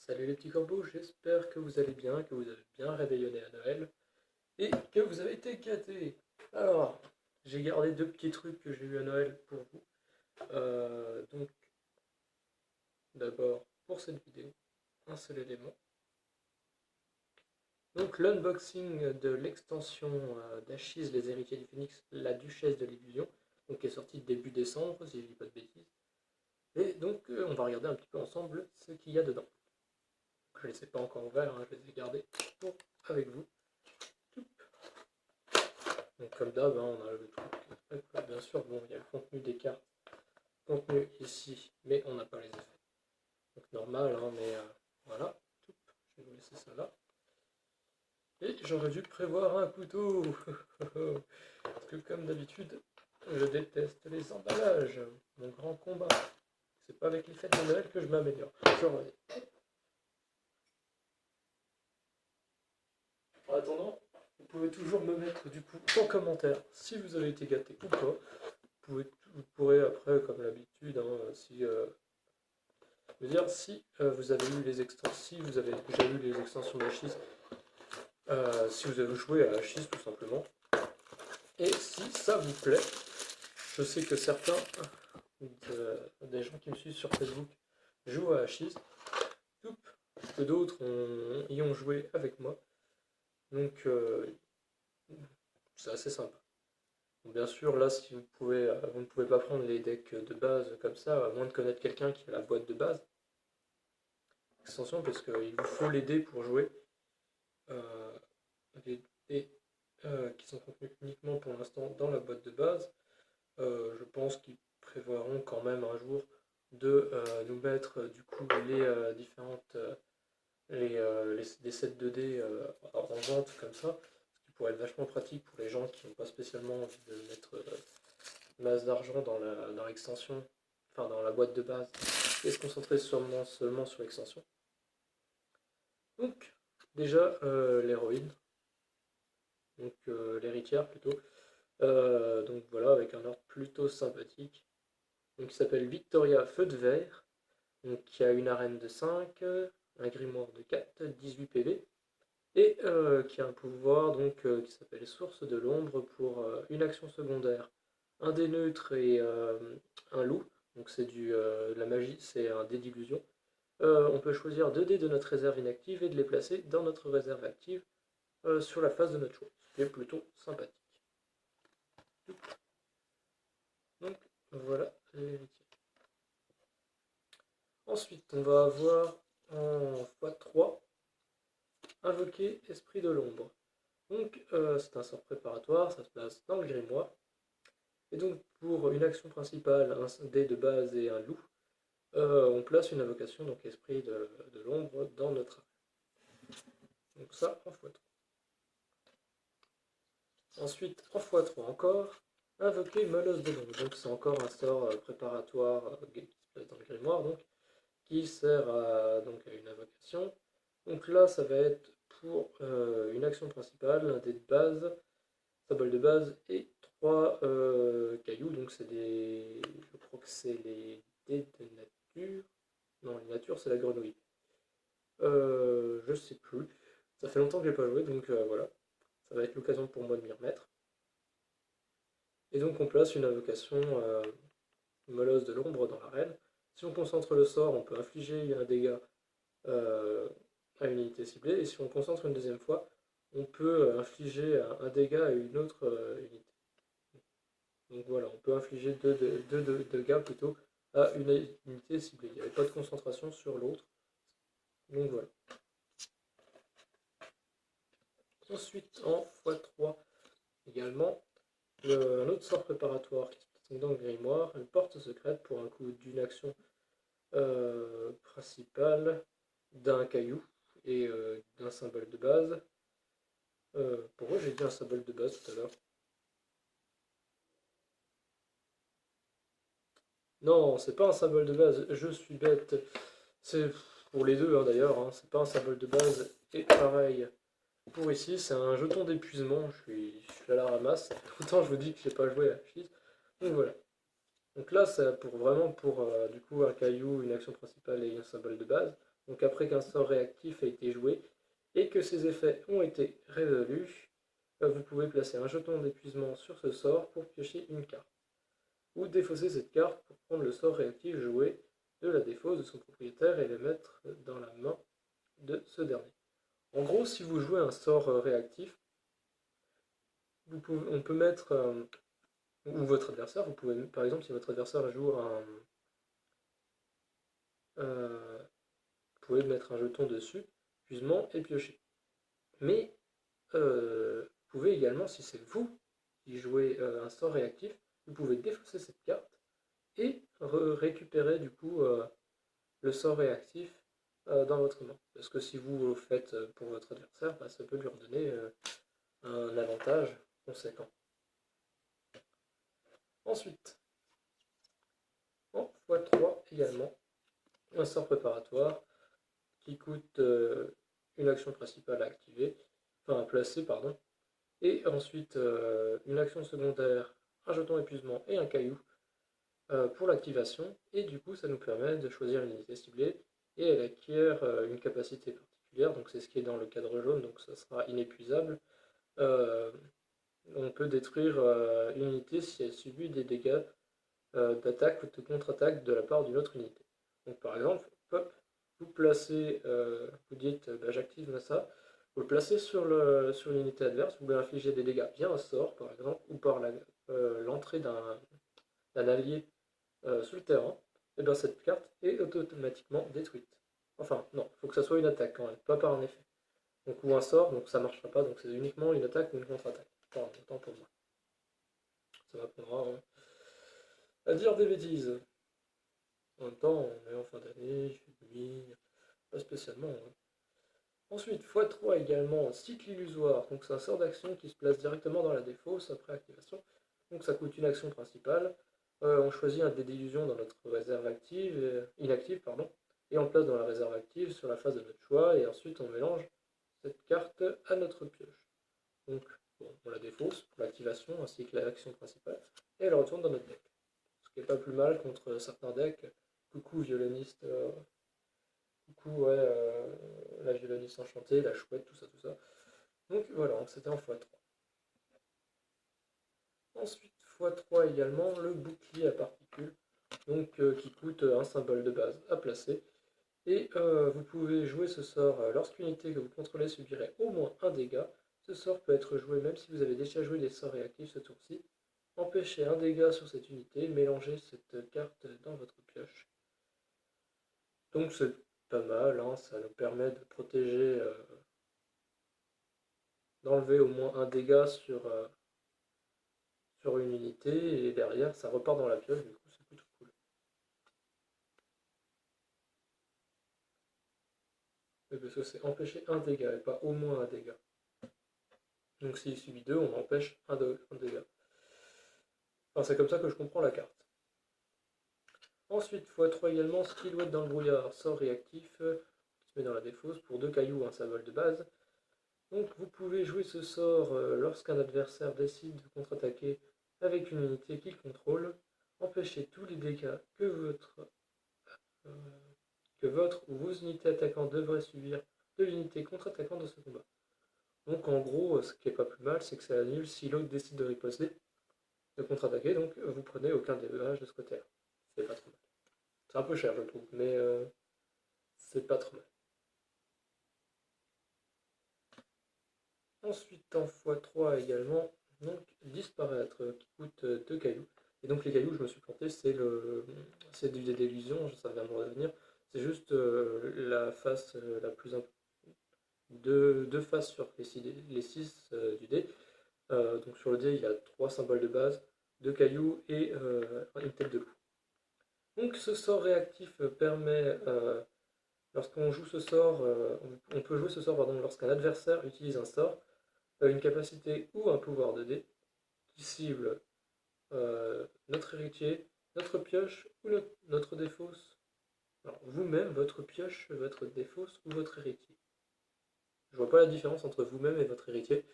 Salut les petits corbeaux, j'espère que vous allez bien, que vous avez bien réveillonné à Noël et que vous avez été gâtés. Alors, j'ai gardé deux petits trucs que j'ai eu à Noël pour vous. Donc, d'abord, pour cette vidéo, un seul élément. Donc, l'unboxing de l'extension d'Achise, les héritiers du Phénix, la Duchesse de l'Illusion, donc qui est sortie début décembre, si je dis pas de bêtises. Et donc, on va regarder un petit peu ensemble ce qu'il y a dedans. Je ne les ai pas encore ouverts, hein, je les ai gardés pour avec vous. Donc comme d'hab, hein, on a le truc. Bien sûr, bon, il y a le contenu des cartes, contenu ici, mais on n'a pas les effets. Donc normal, hein, mais voilà. Je vais vous laisser ça là. Et j'aurais dû prévoir un couteau. Parce que comme d'habitude, je déteste les emballages. Mon grand combat. C'est pas avec les fêtes de Noël que je m'améliore. En attendant, vous pouvez toujours me mettre du coup en commentaire si vous avez été gâté ou pas. Vous pourrez après, comme l'habitude, hein, dire si vous avez eu les extensions, si vous avez déjà eu les extensions d'Achise, si vous avez joué à Achise tout simplement, et si ça vous plaît. Je sais que certains des gens qui me suivent sur Facebook jouent à Achise, que d'autres y ont joué avec moi, donc c'est assez sympa. Bien sûr, là, si vous ne pouvez pas prendre les decks de base comme ça, à moins de connaître quelqu'un qui a la boîte de base, extension, parce qu'il vous faut les dés pour jouer. Les dés qui sont contenus uniquement pour l'instant dans la boîte de base. Je pense qu'ils prévoiront quand même un jour de nous mettre du coup les différentes des sets de dés en vente comme ça, ce qui pourrait être vachement pratique pour les gens qui n'ont pas spécialement envie de mettre masse d'argent dans l'extension, enfin dans la boîte de base, et se concentrer seulement sur l'extension. Donc déjà l'héroïne, donc l'héritière plutôt. Donc voilà, avec un ordre plutôt sympathique. Donc il s'appelle Victoria Feu de Verre, donc qui a une arène de 5, un grimoire de 4, 18 PV, et qui a un pouvoir donc, qui s'appelle Source de l'ombre pour une action secondaire, un dé neutre et un loup. Donc c'est de la magie, c'est un dé d'illusion. On peut choisir 2 dés de notre réserve inactive et de les placer dans notre réserve active sur la face de notre choix, ce qui est plutôt sympathique. Donc voilà l'héritier. Ensuite, on va avoir en x3 invoquer Esprit de l'ombre. Donc c'est un sort préparatoire, ça se place dans le grimoire. Et donc pour une action principale, un dé de base et un loup, on place une invocation, donc Esprit de l'ombre, dans notre arène. Donc ça en x3. Ensuite, en x3 encore, invoquer Molosse de l'ombre. Donc c'est encore un sort préparatoire qui se place dans le grimoire, donc, qui sert donc, à une invocation. Donc là, ça va être pour une action principale, un dé de base, symbole de base, et 3 cailloux. Donc c'est des... Je crois que c'est les dés de nature. Non, les natures, c'est la grenouille. Je sais plus. Ça fait longtemps que j'ai pas joué, donc voilà. Ça va être l'occasion pour moi de m'y remettre. Et donc on place une invocation Molosse de l'ombre dans l'arène. Si on concentre le sort, on peut infliger un dégât à une unité ciblée. Et si on concentre une deuxième fois, on peut infliger un dégât à une autre unité. Donc voilà, on peut infliger deux dégâts plutôt à une unité ciblée. Il n'y avait pas de concentration sur l'autre. Donc voilà. Ensuite, en x3 également, un autre sort préparatoire qui se passe dans le grimoire, une porte secrète pour un coup d'une action principale, d'un caillou et d'un symbole de base. Pourquoi j'ai dit un symbole de base tout à l'heure? Non, c'est pas un symbole de base, je suis bête. C'est pour les deux hein, d'ailleurs, hein, c'est pas un symbole de base. Et pareil, pour ici, c'est un jeton d'épuisement, je suis à la ramasse. Autant je vous dis que j'ai pas joué à la Chise. Donc voilà. Donc là, c'est pour vraiment pour du coup un caillou, une action principale et un symbole de base. Donc après qu'un sort réactif a été joué et que ses effets ont été résolus, vous pouvez placer un jeton d'épuisement sur ce sort pour piocher une carte, ou défausser cette carte pour prendre le sort réactif joué de la défausse de son propriétaire et le mettre dans la main de ce dernier. En gros, si vous jouez un sort réactif, on peut mettre, ou votre adversaire, vous pouvez, par exemple, si votre adversaire joue vous pouvez mettre un jeton dessus, épuisement et piocher. Mais vous pouvez également, si c'est vous qui jouez un sort réactif, vous pouvez défausser cette carte et récupérer du coup le sort réactif dans votre main. Parce que si vous le faites pour votre adversaire, bah, ça peut lui redonner un avantage conséquent. Ensuite, en x3 également, un sort préparatoire qui coûte une action principale à activer, enfin à placer, pardon, et ensuite une action secondaire, un jeton épuisement et un caillou pour l'activation, et du coup ça nous permet de choisir une unité ciblée, et elle acquiert une capacité particulière, donc c'est ce qui est dans le cadre jaune, donc ça sera inépuisable. Euh, on peut détruire une unité si elle subit des dégâts d'attaque ou de contre-attaque de la part d'une autre unité. Donc par exemple, hop, vous placez, vous dites bah, j'active ça, vous le placez sur l'unité adverse, vous lui infligez des dégâts via un sort par exemple, ou par l'entrée d'un allié sur le terrain, et bien cette carte est automatiquement détruite. Enfin, non, il faut que ça soit une attaque quand même, pas par un effet. Donc, ou un sort, donc ça ne marchera pas, donc c'est uniquement une attaque ou une contre-attaque. Pardon, autant pour moi. Ça m'apprendra à dire des bêtises. En même temps, on est en fin d'année, il fait nuit, pas spécialement. Hein. Ensuite, x3 également, cycle illusoire, donc c'est un sort d'action qui se place directement dans la défausse après activation. Donc ça coûte une action principale. On choisit un dé d'illusion dans notre réserve active, inactive, pardon, et on place dans la réserve active sur la face de notre choix, et ensuite on mélange cette carte à notre pioche. Donc bon, on la défausse pour l'activation ainsi que l'action principale, et elle retourne dans notre deck. Ce qui n'est pas plus mal contre certains decks. Coucou violoniste, coucou ouais, la violoniste enchantée, la chouette, tout ça, tout ça. Donc voilà, c'était en x3. Ensuite, x3 également, le bouclier à particules, donc qui coûte un symbole de base à placer. Et vous pouvez jouer ce sort lorsqu'une unité que vous contrôlez subirait au moins un dégât. Ce sort peut être joué même si vous avez déjà joué des sorts réactifs ce tour-ci. Empêchez un dégât sur cette unité, mélangez cette carte dans votre pioche. Donc c'est pas mal, hein, ça nous permet de protéger, d'enlever au moins un dégât sur une unité, et derrière ça repart dans la pioche, du coup c'est plutôt cool. Et parce que c'est empêcher un dégât et pas au moins un dégât. Donc s'il subit 2, on empêche un dégât. Enfin, c'est comme ça que je comprends la carte. Ensuite, x3 également, Silhouette dans le brouillard, sort réactif, qui se met dans la défausse pour 2 cailloux, un symbole de base. Donc vous pouvez jouer ce sort lorsqu'un adversaire décide de contre-attaquer avec une unité qu'il contrôle. Empêchez tous les dégâts euh, que votre ou vos unités attaquantes devraient subir de l'unité contre-attaquant de ce combat. Donc en gros, ce qui est pas plus mal, c'est que ça annule si l'autre décide de riposter, de contre-attaquer, donc vous prenez aucun dégât de ce côté-là. C'est pas trop mal. C'est un peu cher, je trouve, mais c'est pas trop mal. Ensuite, en x3 également, donc disparaître, qui coûte 2 cailloux. Et donc les cailloux, je me suis planté, c'est du dé d'illusion, ça vient de me revenir. C'est juste la face la plus importante. Deux faces sur les 6 du dé. Donc sur le dé, il y a 3 symboles de base, 2 cailloux et une tête de loup. Donc ce sort réactif permet, lorsqu'on joue ce sort, on peut jouer ce sort lorsqu'un adversaire utilise un sort, une capacité ou un pouvoir de dé qui cible notre héritier, notre pioche ou notre défausse. Alors vous-même, votre pioche, votre défausse ou votre héritier. Je vois pas la différence entre vous-même et votre héritier.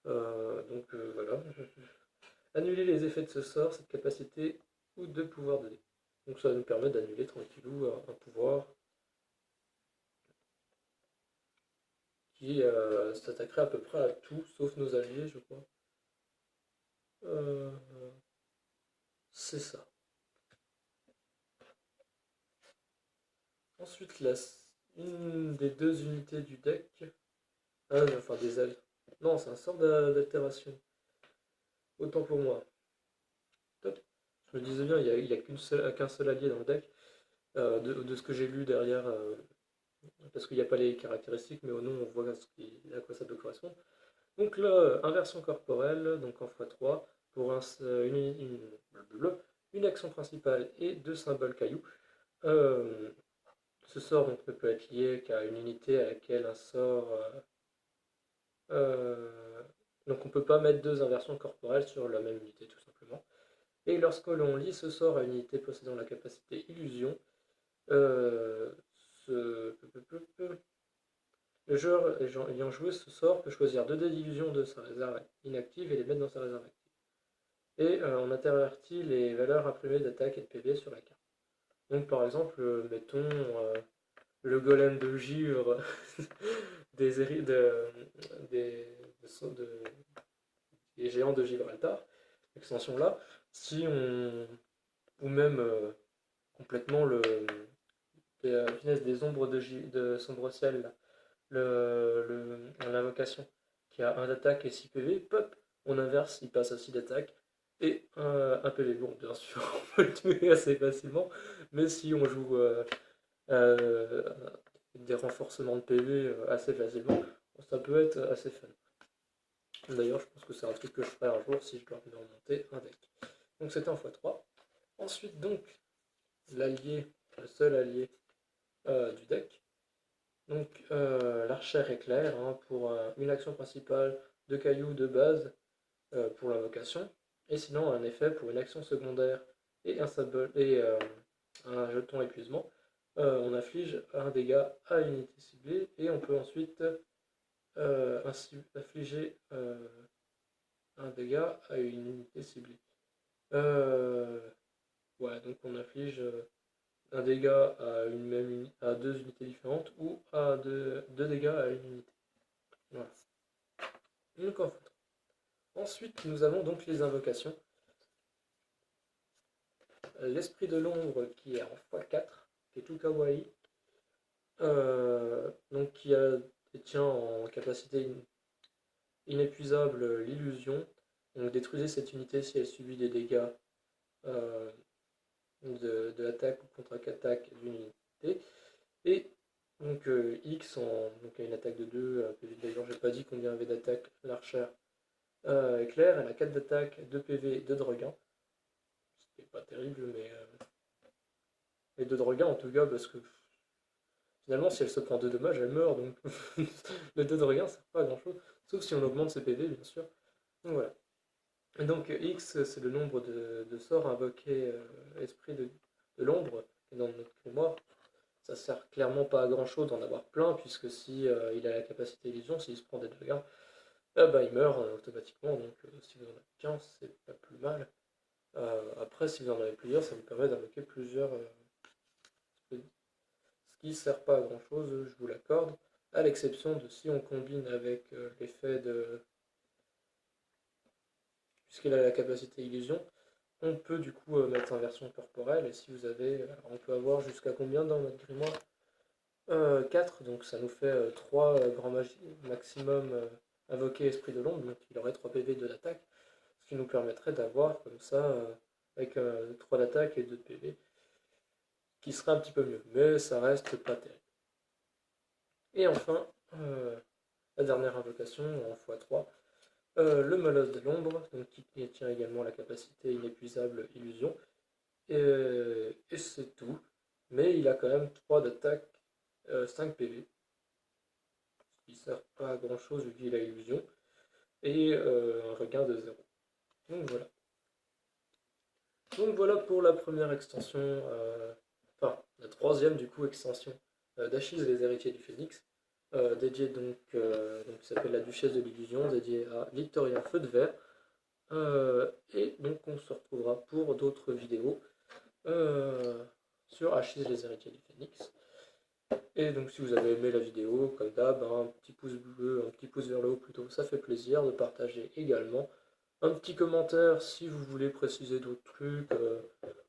Donc voilà. Annuler les effets de ce sort, cette capacité ou de pouvoir de dé. Donc ça nous permet d'annuler tranquillou un pouvoir qui s'attaquerait à peu près à tout, sauf nos alliés, je crois. Euh, c'est ça. Ensuite, une des deux unités du deck, enfin des ailes. Non, c'est un sort d'altération. Autant pour moi. Top. Je me disais bien, il n'y a qu'un seul allié dans le deck. De ce que j'ai lu derrière, parce qu'il n'y a pas les caractéristiques, mais au nom on voit à quoi ça peut correspondre. Donc là, inversion corporelle, donc en x3, pour une action principale et deux symboles cailloux. Euh, Ce sort donc, ne peut être lié qu'à une unité à laquelle un sort. Donc on ne peut pas mettre deux inversions corporelles sur la même unité, tout simplement. Et lorsque l'on lie ce sort à une unité possédant la capacité illusion, euh, ce- le joueur ayant joué ce sort peut choisir deux dés d'illusion de sa réserve inactive et les mettre dans sa réserve active. Et on intervertit les valeurs imprimées d'attaque et de PV sur la carte. Donc par exemple, mettons le golem de givre des, héri- de- des géants de Gibraltar, extension là, si on. Ou même complètement des ombres de sombre ciel, là, l'invocation, qui a 1 d'attaque et 6 PV, pop, on inverse, il passe à 6 d'attaque et 1 PV. Bon, bien sûr, on peut le tuer assez facilement, mais si on joue euh, des renforcements de PV assez facilement, ça peut être assez fun. D'ailleurs, je pense que c'est un truc que je ferai un jour si je dois me remonter un deck. Donc c'était en x3. Ensuite, donc, l'allié, le seul allié du deck. Donc, l'archer éclair pour une action principale, de cailloux de base pour l'invocation. Et sinon, un effet pour une action secondaire et un symbole et un jeton épuisement. On inflige un dégât à une unité ciblée et on peut ensuite ainsi infliger un dégât à une unité ciblée. Euh, ouais, donc on inflige un dégât à, à deux unités différentes ou à deux dégâts à une unité. Voilà. Donc, ensuite, nous avons donc les invocations. L'esprit de l'ombre qui est en x4, qui est tout kawaii, donc détient en capacité inépuisable l'illusion. Donc détruisez cette unité si elle subit des dégâts euh, de l'attaque ou contre-attaque d'une unité. Et donc X donc a une attaque de 2. D'ailleurs, j'ai pas dit combien avait d'attaque l'archer éclair. Elle a 4 d'attaque, 2 PV, 2 de regain. C'était pas terrible, mais. Et 2 de regain en tout cas, parce que finalement, si elle se prend 2 dommages, elle meurt. Donc le 2 de regain, ça sert pas à grand chose. Sauf si on augmente ses PV, bien sûr. Donc voilà. Et donc X, c'est le nombre de sorts invoqués esprit de l'ombre dans notre grimoire. Ça sert clairement pas à grand chose d'en avoir plein, puisque si il a la capacité illusion, s'il se prend des dégâts, bah, il meurt automatiquement. Donc si vous en avez qu'un, c'est pas plus mal. Après, si vous en avez plusieurs, ça vous permet d'invoquer plusieurs. Ce qui sert pas à grand chose, je vous l'accorde, à l'exception de si on combine avec l'effet de. Puisqu'il a la capacité illusion, on peut du coup mettre inversion corporelle, et si vous avez. On peut avoir jusqu'à combien dans notre grimoire 4, donc ça nous fait 3 grands maximum invoqués esprit de l'ombre, donc il aurait 3 PV de l'attaque, ce qui nous permettrait d'avoir comme ça, avec 3 d'attaque et 2 de PV, qui serait un petit peu mieux, mais ça reste pas terrible. Et enfin, la dernière invocation en x3, le molosse de l'ombre, donc qui tient également la capacité inépuisable illusion, et c'est tout, mais il a quand même 3 d'attaque, 5 PV, qui ne sert pas à grand chose vu qu'il a illusion, et un regain de 0. Donc voilà. Donc voilà pour la première extension, enfin la troisième du coup extension d'Achille les héritiers du Phénix, dédiée donc qui s'appelle la Duchesse de l'Illusion, dédiée à Victoria Feu de Verre. Et donc on se retrouvera pour d'autres vidéos sur Achille les héritiers du Phénix. Et donc si vous avez aimé la vidéo, comme d'hab, un petit pouce bleu, un petit pouce vers le haut plutôt, ça fait plaisir de partager également. Un petit commentaire si vous voulez préciser d'autres trucs,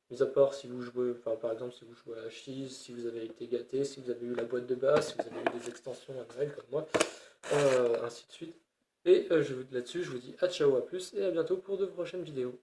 mis à part si vous jouez, enfin par exemple si vous jouez à Cheese, si vous avez été gâté, si vous avez eu la boîte de base, si vous avez eu des extensions à Noël comme moi, ainsi de suite. Et là-dessus, je vous dis à ciao, à plus et à bientôt pour de prochaines vidéos.